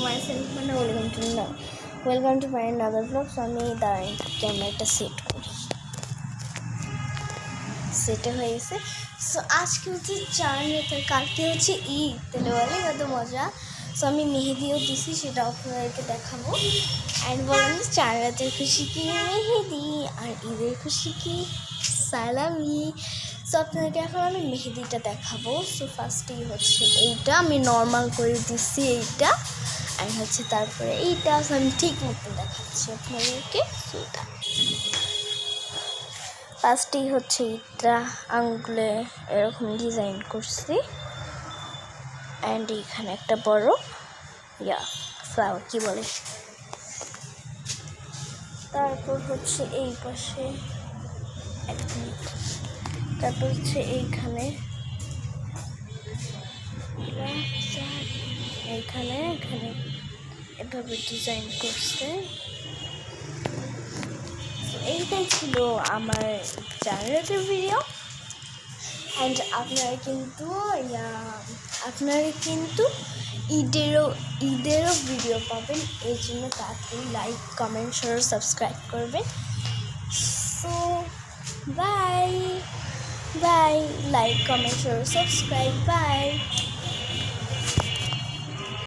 myself, welcome to my another vlog. So আমি দাঁড়াই ক্যামেরাটা সেট করি, সেটে হয়ে গেছে। সো আজকে হচ্ছে 4 রাতের, কালকে হচ্ছে ঈদ, তাহলে বলে কত মজা। সো আমি মেহেদিও দিছি, সেটা আপনাদেরকে দেখাবো। অ্যান্ড বললাম 4 রাতের খুশি কি মেহেদি, আর ঈদের খুশি কি সালামি। সো আপনাদেরকে এখন আমি মেহেদিটা দেখাবো। সো ফার্স্টেই হচ্ছে এইটা আমি নর্মাল করে দিচ্ছি, এইটা আর হচ্ছে তারপরে এইটা আমি ঠিক মতো দেখাচ্ছি আপনাদেরকে। সেটা ফার্স্টেই হচ্ছে এইটা আঙ্গুলে এরকম ডিজাইন করছি, অ্যান্ড এইখানে একটা বড় ফ্লাওয়ার কি বলে। তারপর হচ্ছে এই পাশে তারপর হচ্ছে এইখানে এখানে এভাবে ডিজাইন করছে। এইটাই ছিল আমার 4 রাতের ভিডিও। অ্যান্ড আপনারা কিন্তু ঈদেরও ভিডিও পাবেন, এই জন্য তাড়াতাড়ি লাইক কমেন্ট শেয়ার সাবস্ক্রাইব করবেন। So bye, like comment share subscribe, by.